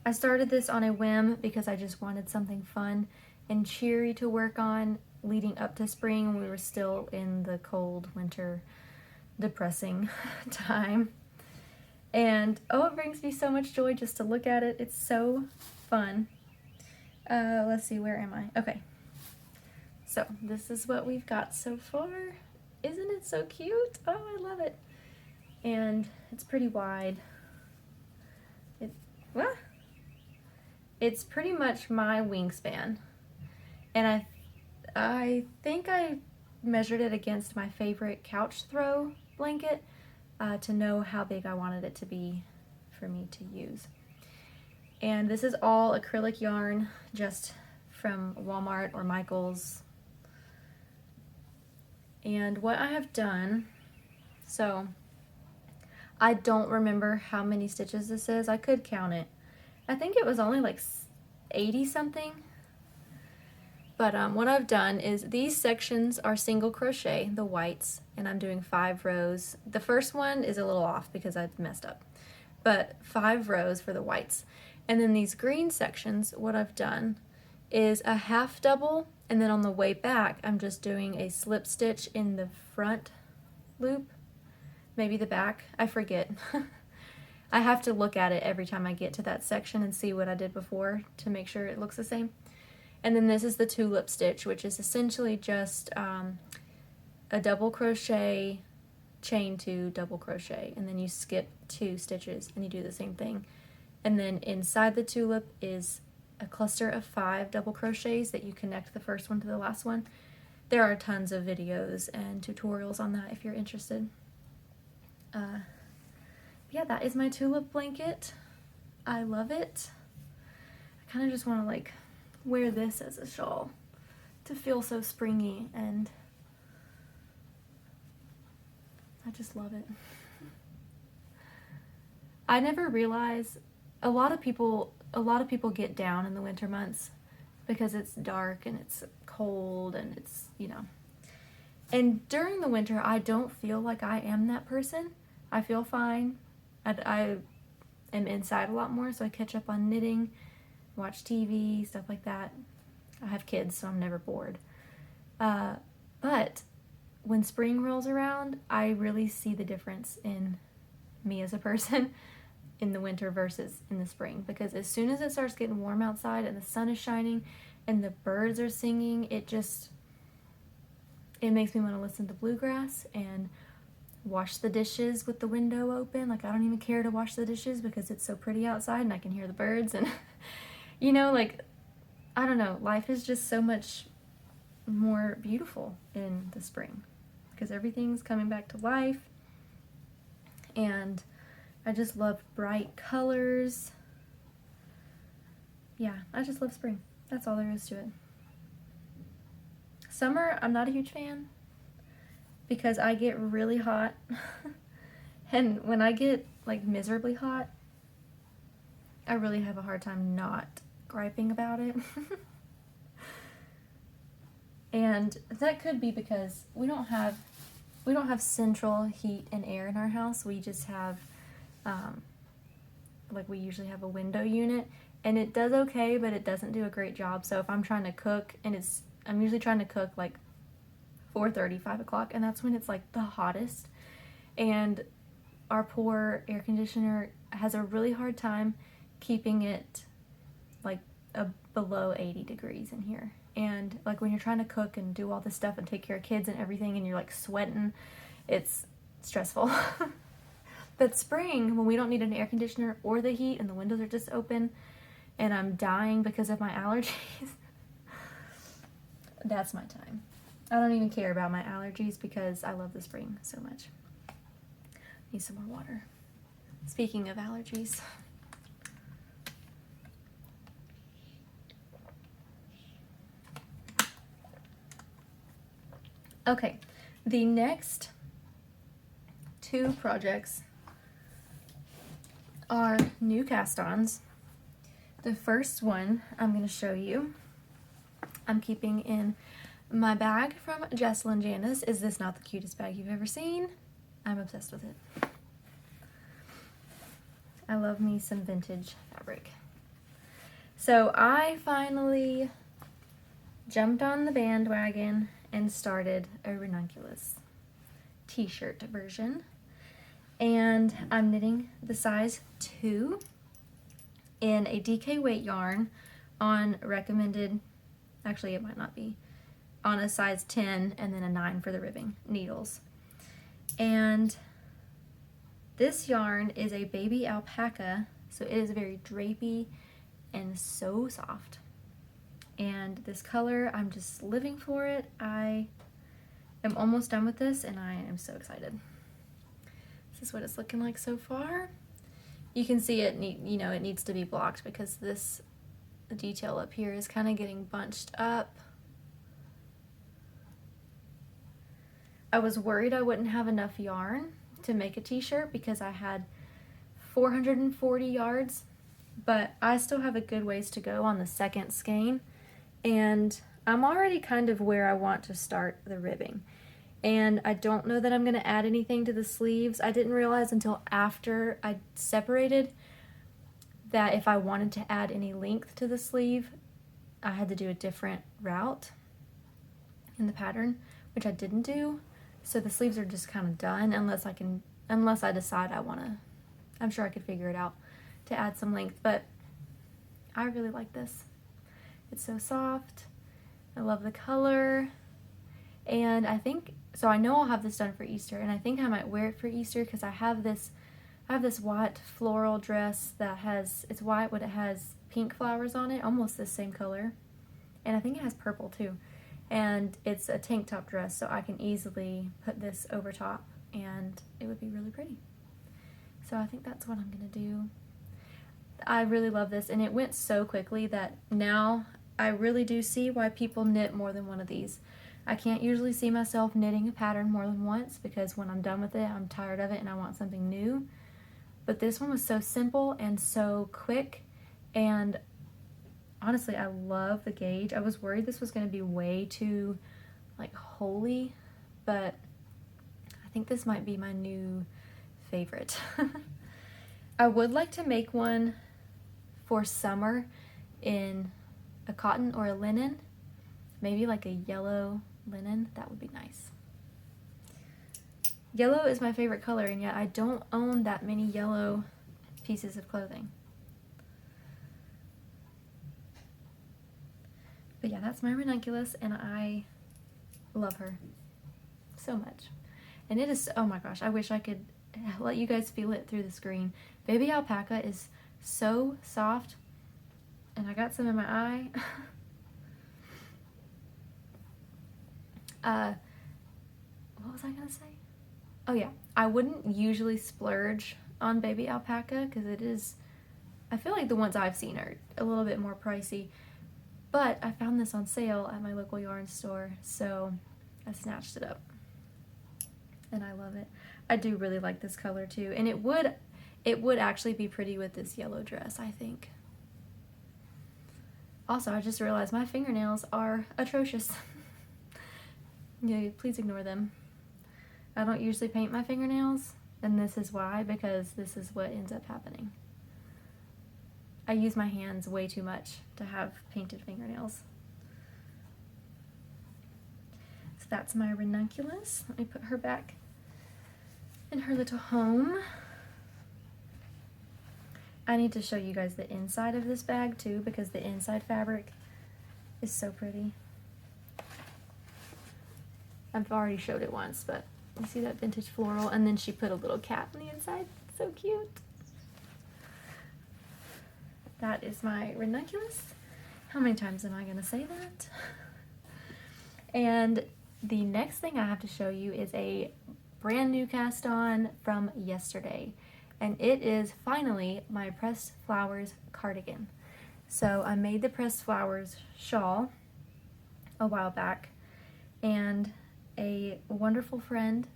I started this on a whim because I just wanted something fun and cheery to work on leading up to spring when we were still in the cold winter depressing time. And oh, it brings me so much joy just to look at it. It's so fun. Let's see, where am I? Okay. So this is what we've got so far. Isn't it so cute? Oh, I love it. And it's pretty wide. It's pretty much my wingspan. And I think I measured it against my favorite couch throw blanket to know how big I wanted it to be for me to use. And this is all acrylic yarn, just from Walmart or Michael's. And what I have done, so I don't remember how many stitches this is. I could count it. I think it was only like 80 something. But what I've done is these sections are single crochet, the whites, and I'm doing 5 rows. The first one is a little off because I messed up, but 5 rows for the whites. And then these green sections, what I've done is a half double, and then on the way back, I'm just doing a slip stitch in the front loop, maybe the back, I forget. I have to look at it every time I get to that section and see what I did before to make sure it looks the same. And then this is the tulip stitch, which is essentially just a double crochet, chain 2, double crochet, and then you skip 2 stitches and you do the same thing. And then inside the tulip is a cluster of 5 double crochets that you connect the first one to the last one. There are tons of videos and tutorials on that if you're interested. Yeah, that is my tulip blanket. I love it. I kind of just want to like wear this as a shawl to feel so springy, and I just love it. I never realized a lot of people get down in the winter months because it's dark and it's cold and it's, you know. And during the winter, I don't feel like I am that person. I feel fine. I am inside a lot more, so I catch up on knitting, watch TV, stuff like that. I have kids, so I'm never bored. But when spring rolls around, I really see the difference in me as a person. in the winter versus in the spring, because as soon as it starts getting warm outside and the sun is shining and the birds are singing, it makes me want to listen to bluegrass and wash the dishes with the window open. Like, I don't even care to wash the dishes because it's so pretty outside and I can hear the birds, and you know, like, I don't know, life is just so much more beautiful in the spring because everything's coming back to life, and I just love bright colors. Yeah, I just love spring. That's all there is to it. Summer, I'm not a huge fan because I get really hot. And when I get like miserably hot, I really have a hard time not griping about it. And that could be because we don't have central heat and air in our house. We just have like, we usually have a window unit, and it does okay, but it doesn't do a great job. So if I'm trying to cook, and I'm usually trying to cook like 4:30, 5 o'clock, and that's when it's like the hottest. And our poor air conditioner has a really hard time keeping it like below 80 degrees in here. And like, when you're trying to cook and do all this stuff and take care of kids and everything, and you're like sweating, it's stressful. But spring, when we don't need an air conditioner or the heat and the windows are just open and I'm dying because of my allergies, that's my time. I don't even care about my allergies because I love the spring so much. Need some more water. Speaking of allergies. Okay, the next two projects are new cast-ons. The first one I'm going to show you, I'm keeping in my bag from Jessalyn Janice. Is this not the cutest bag you've ever seen? I'm obsessed with it. I love me some vintage fabric. So I finally jumped on the bandwagon and started a Ranunculus t-shirt version. And I'm knitting the size 2 in a DK weight yarn on recommended, actually it might not be, on a size 10 and then a 9 for the ribbing needles. And this yarn is a baby alpaca, so it is very drapey and so soft. And this color, I'm just living for it. I am almost done with this and I am so excited. This is what it's looking like so far. You can see it, you know, it needs to be blocked because this detail up here is kind of getting bunched up. I was worried I wouldn't have enough yarn to make a t-shirt because I had 440 yards, but I still have a good ways to go on the second skein, and I'm already kind of where I want to start the ribbing. And I don't know that I'm going to add anything to the sleeves. I didn't realize until after I separated that if I wanted to add any length to the sleeve, I had to do a different route in the pattern, which I didn't do. So the sleeves are just kind of done unless I decide I want to. I'm sure I could figure it out to add some length, but I really like this. It's so soft. I love the color. And I think, so I know I'll have this done for Easter, and I think I might wear it for Easter because I have this white floral dress that it's white, but it has pink flowers on it, almost the same color. And I think it has purple too. And it's a tank top dress, so I can easily put this over top and it would be really pretty. So I think that's what I'm gonna do. I really love this, and it went so quickly that now I really do see why people knit more than one of these. I can't usually see myself knitting a pattern more than once because when I'm done with it, I'm tired of it and I want something new. But this one was so simple and so quick, and honestly, I love the gauge. I was worried this was going to be way too like holy, but I think this might be my new favorite. I would like to make one for summer in a cotton or a linen, maybe like a yellow linen. That would be nice. Yellow is my favorite color, and yet I don't own that many yellow pieces of clothing. But yeah, that's my ranunculus, and I love her so much. And it is, oh my gosh, I wish I could let you guys feel it through the screen. Baby alpaca is so soft, and I got some in my eye. What was I gonna say? Oh yeah, I wouldn't usually splurge on baby alpaca because it is, I feel like the ones I've seen are a little bit more pricey, but I found this on sale at my local yarn store, so I snatched it up, and I love it. I do really like this color too, and it would actually be pretty with this yellow dress, I think. Also, I just realized my fingernails are atrocious. Yeah, please ignore them. I don't usually paint my fingernails, and this is why, because this is what ends up happening. I use my hands way too much to have painted fingernails. So that's my ranunculus. Let me put her back in her little home. I need to show you guys the inside of this bag too, because the inside fabric is so pretty. I've already showed it once, but you see that vintage floral, and then she put a little cat on the inside. So cute. That is my ranunculus. How many times am I going to say that? And the next thing I have to show you is a brand new cast on from yesterday, and it is finally my pressed flowers cardigan. So I made the pressed flowers shawl a while back, and a wonderful friend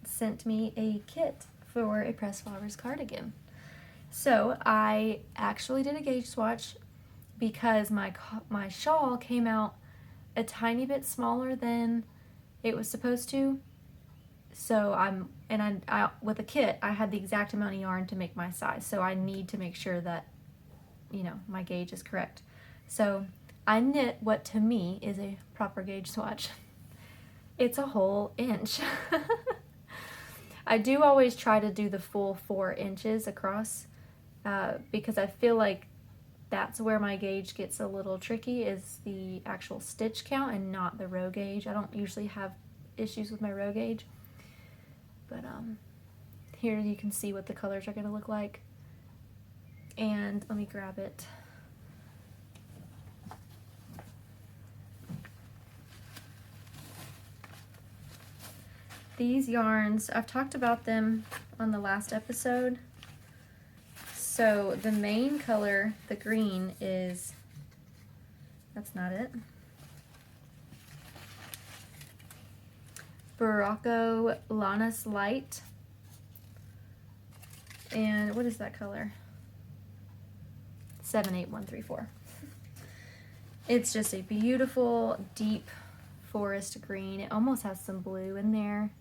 sent me a kit for a pressed flowers cardigan. So I actually did a gauge swatch because my shawl came out a tiny bit smaller than it was supposed to. So I with the kit, I had the exact amount of yarn to make my size. So I need to make sure that, you know, my gauge is correct. So I knit what to me is a proper gauge swatch. It's a whole inch. I do always try to do the full 4 inches across because I feel like that's where my gauge gets a little tricky, is the actual stitch count and not the row gauge. I don't usually have issues with my row gauge, but here you can see what the colors are going to look like. And let me grab it. These yarns, I've talked about them on the last episode. So the main color, the green, is, that's not it, Barocco Lanus Light. And what is that color? 78134. It's just a beautiful, deep forest green. It almost has some blue in there.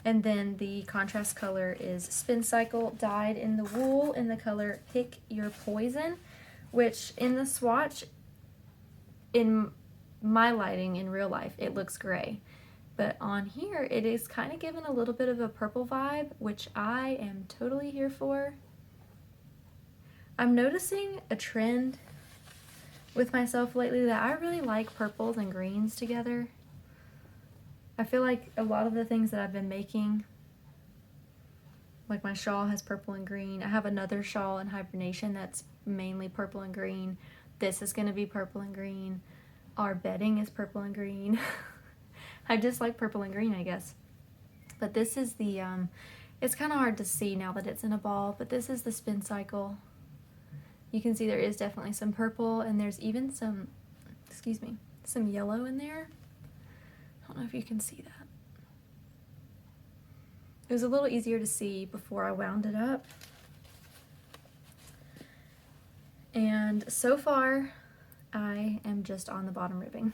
And then the contrast color is Spin Cycle, dyed in the wool in the color Pick Your Poison, which in the swatch, in my lighting in real life, it looks gray. But on here, it is kind of given a little bit of a purple vibe, which I am totally here for. I'm noticing a trend with myself lately that I really like purples and greens together. I feel like a lot of the things that I've been making, like my shawl has purple and green. I have another shawl in hibernation that's mainly purple and green. This is going to be purple and green. Our bedding is purple and green. I just like purple and green, I guess. But this is the, it's kind of hard to see now that it's in a ball, but this is the Spin Cycle. You can see there is definitely some purple, and there's even some, excuse me, some yellow in there. I don't know if you can see that. It was a little easier to see before I wound it up. And so far, I am just on the bottom ribbing.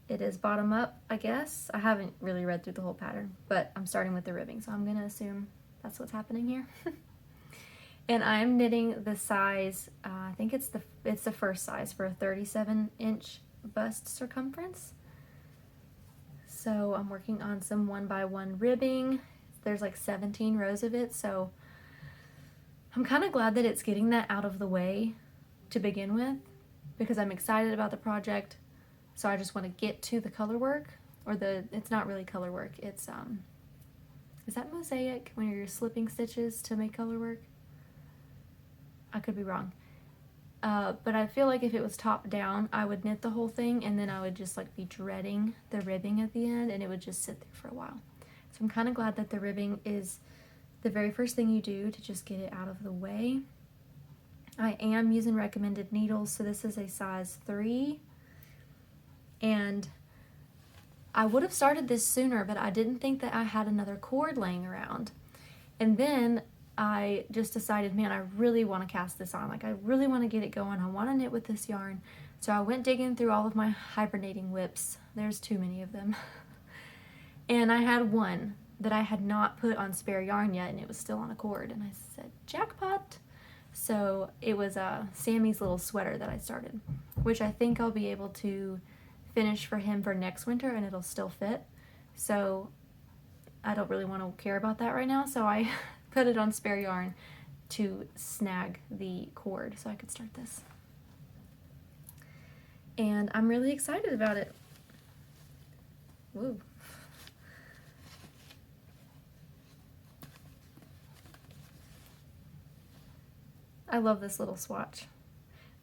It is bottom up, I guess. I haven't really read through the whole pattern, but I'm starting with the ribbing, so I'm gonna assume that's what's happening here. And I'm knitting the size, I think it's the first size for a 37-inch bust circumference. So I'm working on some 1x1 ribbing. there's like 17 rows of it, so I'm kind of glad that it's getting that out of the way to begin with, because I'm excited about the project. So I just want to get to the color work, or it's not really color work, it's is that mosaic when you're slipping stitches to make color work? I could be wrong. But I feel like if it was top down, I would knit the whole thing, and then I would just like be dreading the ribbing at the end, and it would just sit there for a while. So I'm kind of glad that the ribbing is the very first thing you do to just get it out of the way. I am using recommended needles, so this is a size 3. And I would have started this sooner, but I didn't think that I had another cord laying around. And then I just decided, man, I really want to cast this on. Like, I really want to get it going. I want to knit with this yarn. So I went digging through all of my hibernating whips. There's too many of them. And I had one that I had not put on spare yarn yet, and it was still on a cord. And I said, jackpot. So it was Sammy's little sweater that I started, which I think I'll be able to finish for him for next winter, and it'll still fit. So I don't really want to care about that right now, so I put it on spare yarn to snag the cord so I could start this. And I'm really excited about it. Woo. I love this little swatch.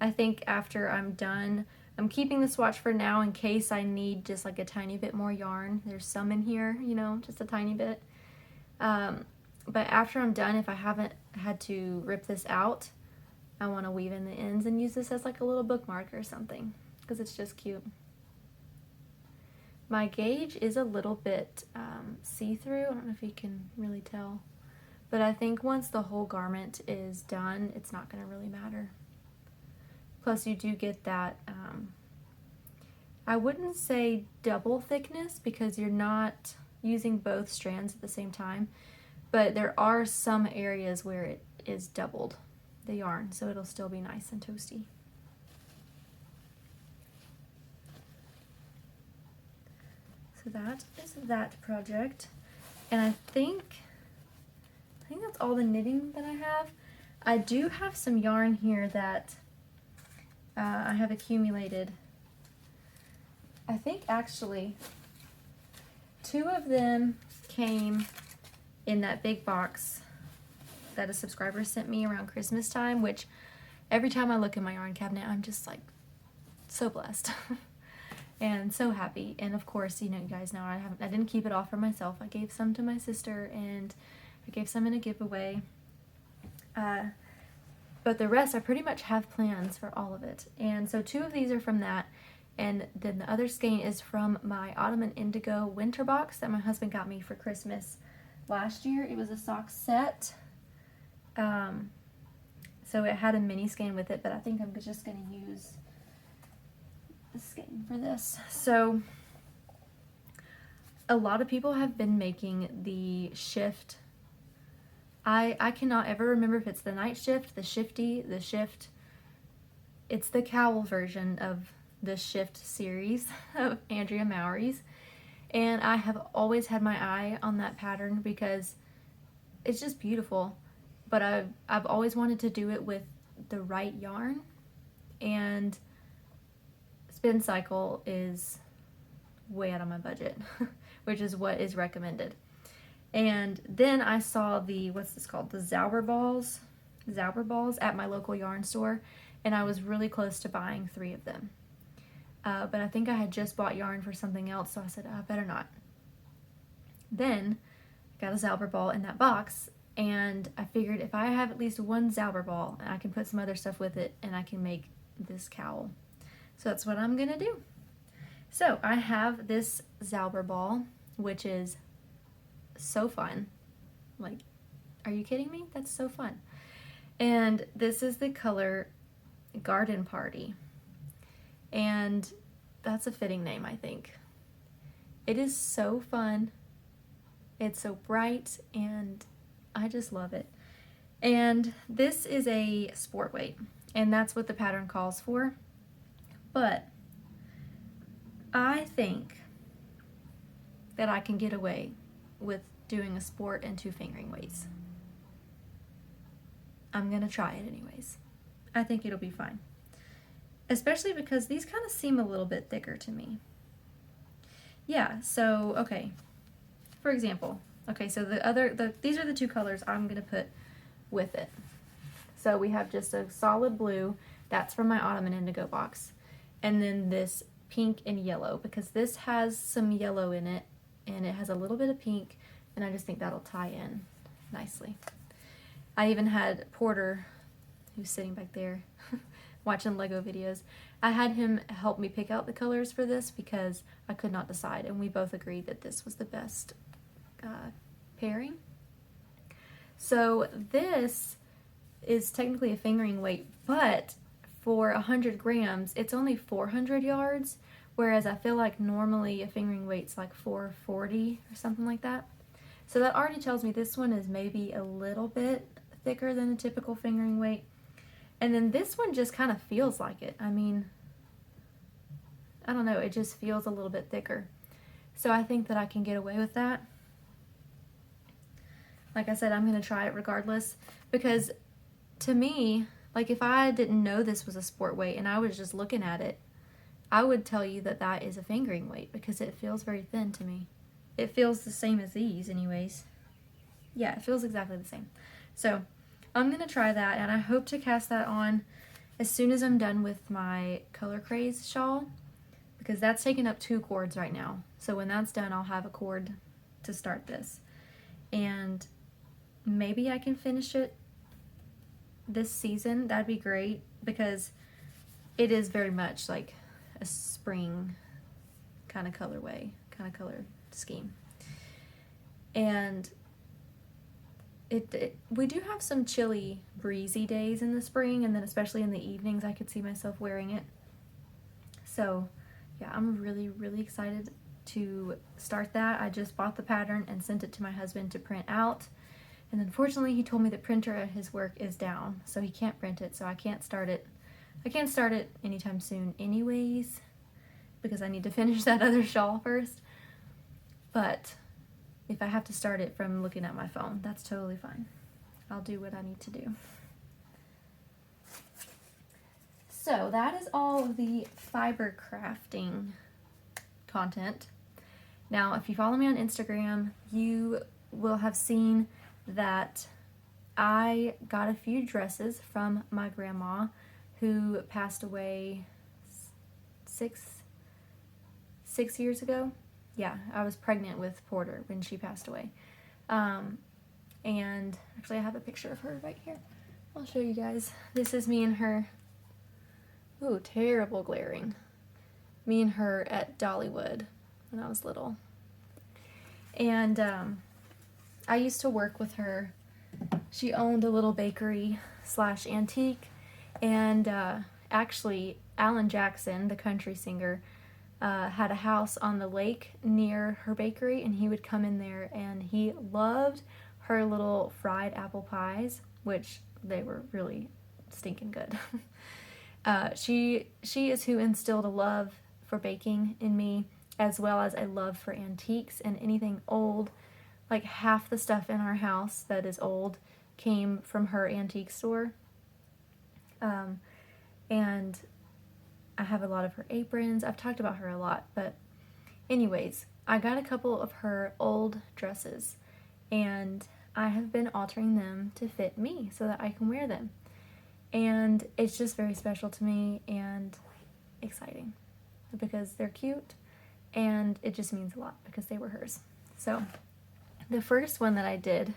I think after I'm done, I'm keeping the swatch for now in case I need just like a tiny bit more yarn. There's some in here, you know, just a tiny bit. But after I'm done, if I haven't had to rip this out, I want to weave in the ends and use this as like a little bookmark or something, because it's just cute. My gauge is a little bit see-through. I don't know if you can really tell. But I think once the whole garment is done, it's not going to really matter. Plus you do get that, I wouldn't say double thickness because you're not using both strands at the same time, but there are some areas where it is doubled, the yarn, so it'll still be nice and toasty. So that is that project, and I think that's all the knitting that I have. I do have some yarn here that I have accumulated. I think actually 2 of them came in that big box that a subscriber sent me around Christmas time, which every time I look in my yarn cabinet, I'm just like so blessed and so happy. And of course, you know, you guys know I didn't keep it all for myself. I gave some to my sister, and I gave some in a giveaway. But the rest, I pretty much have plans for all of it. And so 2 of these are from that. And then the other skein is from my Autumn and Indigo winter box that my husband got me for Christmas last year. It was a sock set. So it had a mini skein with it, but I think I'm just going to use the skein for this. So a lot of people have been making the shift. I cannot ever remember if it's the night shift, the shifty, the shift. It's the cowl version of the shift series of Andrea Mowry's. And I have always had my eye on that pattern because it's just beautiful. But I've always wanted to do it with the right yarn. And spin cycle is way out of my budget, which is what is recommended. And then I saw the, what's this called? The Zauber balls at my local yarn store. And I was really close to buying 3 of them. But I think I had just bought yarn for something else, so I said, I better not. Then I got a Zauber ball in that box, and I figured if I have at least 1 Zauber ball, I can put some other stuff with it, and I can make this cowl. So that's what I'm gonna do. So I have this Zauber ball, which is so fun. Like, are you kidding me? That's so fun. And this is the color Garden Party. And that's a fitting name, I think. It is so fun. It's so bright, and I just love it. And this is a sport weight, and that's what the pattern calls for. But I think that I can get away with doing a sport and 2 fingering weights. I'm gonna try it anyways. I think it'll be fine. Especially because these kind of seem a little bit thicker to me. Yeah, so, okay. For example, okay, so these are the 2 colors I'm gonna put with it. So we have just a solid blue, that's from my Autumn and Indigo box. And then this pink and yellow, because this has some yellow in it, and it has a little bit of pink, and I just think that'll tie in nicely. I even had Porter, who's sitting back there, watching Lego videos. I had him help me pick out the colors for this because I could not decide, and we both agreed that this was the best pairing. So this is technically a fingering weight, but for 100 grams, it's only 400 yards, whereas I feel like normally a fingering weight's like 440 or something like that. So that already tells me this one is maybe a little bit thicker than a typical fingering weight. And then this one just kind of feels like it. I mean, I don't know, it just feels a little bit thicker. So I think that I can get away with that. Like I said, I'm going to try it regardless, because to me, like if I didn't know this was a sport weight and I was just looking at it, I would tell you that that is a fingering weight because it feels very thin to me. It feels the same as these anyways. Yeah, it feels exactly the same. So I'm going to try that, and I hope to cast that on as soon as I'm done with my color craze shawl, because that's taking up 2 cords right now. So when that's done, I'll have a cord to start this. And maybe I can finish it this season. That'd be great, because it is very much like a spring kind of colorway, kind of color scheme. And we do have some chilly, breezy days in the spring, and then especially in the evenings I could see myself wearing it. So yeah, I'm really, really excited to start that. I just bought the pattern and sent it to my husband to print out. And unfortunately, he told me the printer at his work is down, so he can't print it, so I can't start it. I can't start it anytime soon anyways, because I need to finish that other shawl first. But if I have to start it from looking at my phone, that's totally fine. I'll do what I need to do. So that is all of the fiber crafting content. Now, if you follow me on Instagram, you will have seen that I got a few dresses from my grandma, who passed away six years ago. Yeah, I was pregnant with Porter when she passed away. And actually I have a picture of her right here. I'll show you guys. This is me and her. Ooh, terrible glaring. Me and her at Dollywood when I was little. And I used to work with her. She owned a little bakery / antique. And actually, Alan Jackson, the country singer, had a house on the lake near her bakery, and he would come in there, and he loved her little fried apple pies, which they were really stinking good. She is who instilled a love for baking in me, as well as a love for antiques and anything old. Like half the stuff in our house that is old came from her antique store. And I have a lot of her aprons. I've talked about her a lot, but anyways, I got a couple of her old dresses, and I have been altering them to fit me so that I can wear them. And it's just very special to me and exciting because they're cute, and it just means a lot because they were hers. So the first one that I did,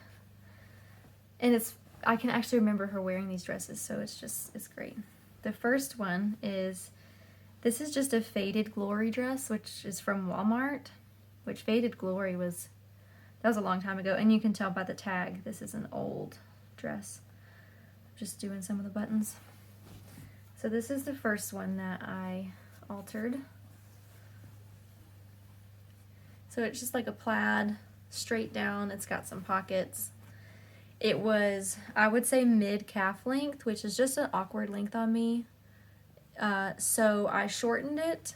and I can actually remember her wearing these dresses, so it's great. The first one is, this is just a Faded Glory dress, which is from Walmart, which Faded Glory that was a long time ago, and you can tell by the tag, this is an old dress. Just doing some of the buttons. So this is the first one that I altered. So it's just like a plaid, straight down, it's got some pockets. It was, I would say, mid-calf length, which is just an awkward length on me. So I shortened it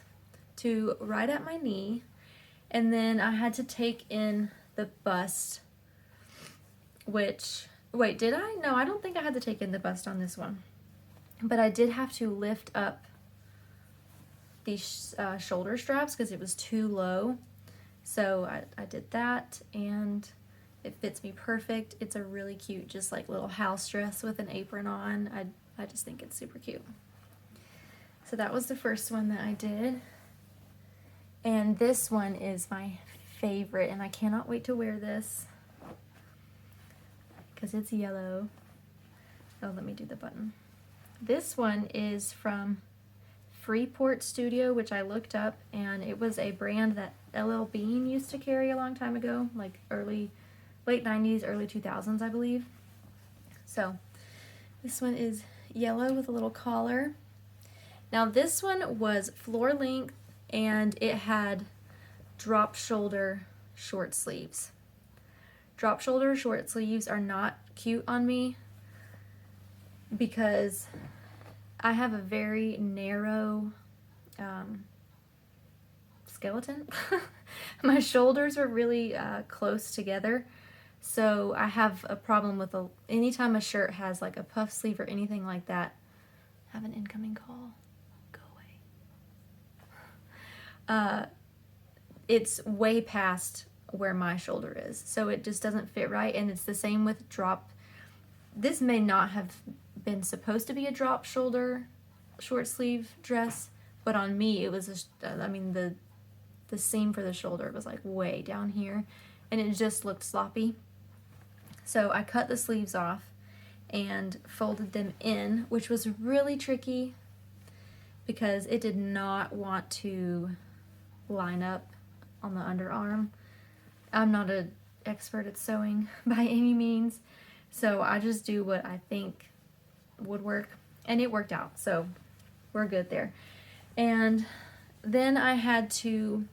to right at my knee, and then I had to take in the bust which, wait, did I? No, I don't think I had to take in the bust on this one. But I did have to lift up these shoulder straps because it was too low. So I did that, and it fits me perfect. It's a really cute, just like little house dress with an apron on. I just think it's super cute. So that was the first one that I did. And this one is my favorite, and I cannot wait to wear this because it's yellow. Oh, let me do the button. This one is from Freeport Studio, which I looked up, and it was a brand that LL Bean used to carry a long time ago, like late 90s, early 2000s, I believe. So this one is yellow with a little collar. Now this one was floor length, and it had drop shoulder short sleeves. Drop shoulder short sleeves are not cute on me because I have a very narrow skeleton. My shoulders are really close together, so I have a problem with anytime a shirt has like a puff sleeve or anything like that. I have an incoming call. Go away. It's way past where my shoulder is, so it just doesn't fit right. And it's the same with drop. This may not have been supposed to be a drop shoulder short sleeve dress, but on me it was the seam for the shoulder was like way down here, and it just looked sloppy. So I cut the sleeves off and folded them in, which was really tricky because it did not want to line up on the underarm. I'm not an expert at sewing by any means, so I just do what I think would work, and it worked out, so we're good there. And then I had to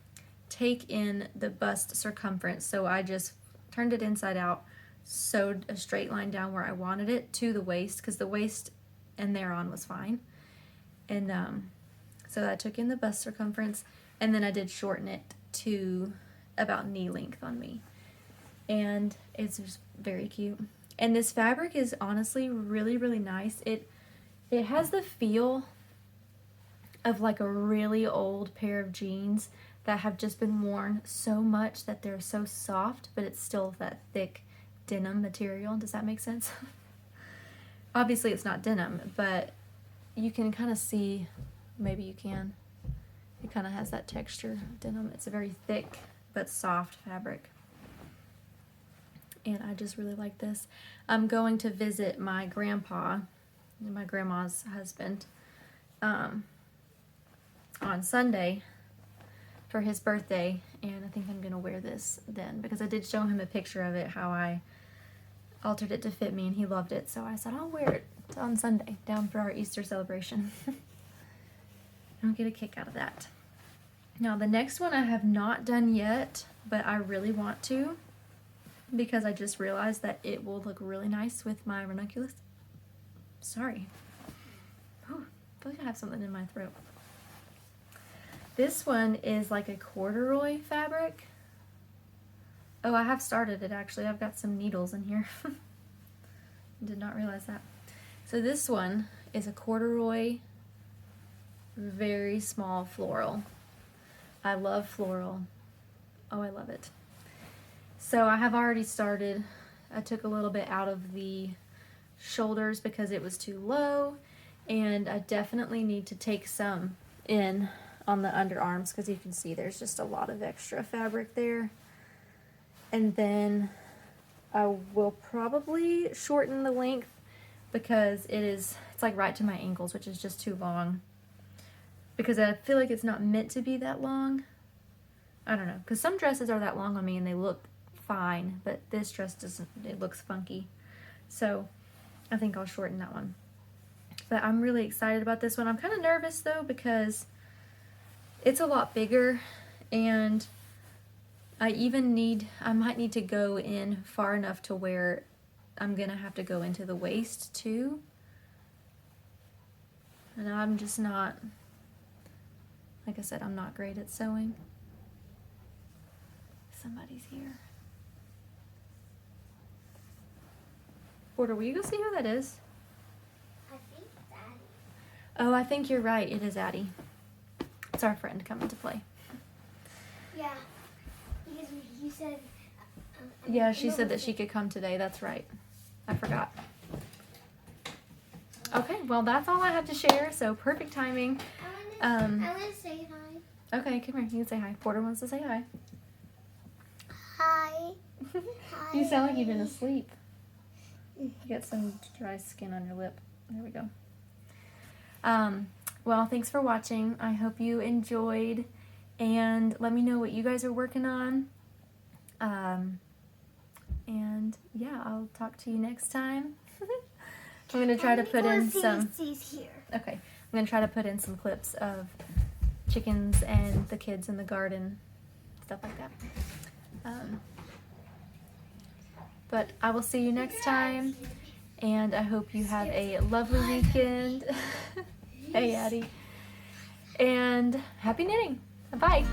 take in the bust circumference, so I just turned it inside out, sewed a straight line down where I wanted it to the waist, because the waist and thereon was fine. And so I took in the bust circumference, and then I did shorten it to about knee length on me, and it's just very cute. And this fabric is honestly really, really nice. It has the feel of like a really old pair of jeans that have just been worn so much that they're so soft, but it's still that thick denim material. Does that make sense? Obviously it's not denim, but you can kind of see, maybe you can. It kind of has that texture of denim. It's a very thick but soft fabric. And I just really like this. I'm going to visit my grandpa, my grandma's husband, on Sunday for his birthday, and I think I'm gonna wear this then, because I did show him a picture of it, how I altered it to fit me, and he loved it, so I said I'll wear it on Sunday down for our Easter celebration. I'll get a kick out of that. Now the next one I have not done yet, but I really want to, because I just realized that it will look really nice with my ranunculus. Sorry. Whew, I feel like I have something in my throat. This one is like a corduroy fabric. Oh, I have started it actually. I've got some needles in here. Did not realize that. So this one is a corduroy, very small floral. I love floral. Oh, I love it. So I have already started. I took a little bit out of the shoulders because it was too low, and I definitely need to take some in on the underarms because you can see there's just a lot of extra fabric there. And then I will probably shorten the length because it's like right to my ankles, which is just too long, because I feel like it's not meant to be that long. I don't know, because some dresses are that long on me and they look fine, but this dress doesn't. It looks funky, so I think I'll shorten that one. But I'm really excited about this one. I'm kind of nervous though because it's a lot bigger, and I might need to go in far enough to where I'm gonna have to go into the waist too. And I'm just not, like I said, I'm not great at sewing. Somebody's here. Porter, will you go see who that is? I think Daddy. Oh, I think you're right. It is Addie. It's our friend coming to play. Yeah, because you said. Yeah, she said that she could come today. That's right. I forgot. Okay, well, that's all I had to share, so perfect timing. I want to say hi. Okay, come here. You can say hi. Porter wants to say hi. Hi. You sound like you've been asleep. You got some dry skin on your lip. There we go. Well, thanks for watching. I hope you enjoyed, and let me know what you guys are working on. And yeah, I'll talk to you next time. I'm going to try to put in some... Okay, I'm going to try to put in some clips of chickens and the kids in the garden, stuff like that. But I will see you next time, and I hope you have a lovely weekend. Hey, Addie. And happy knitting. Bye-bye.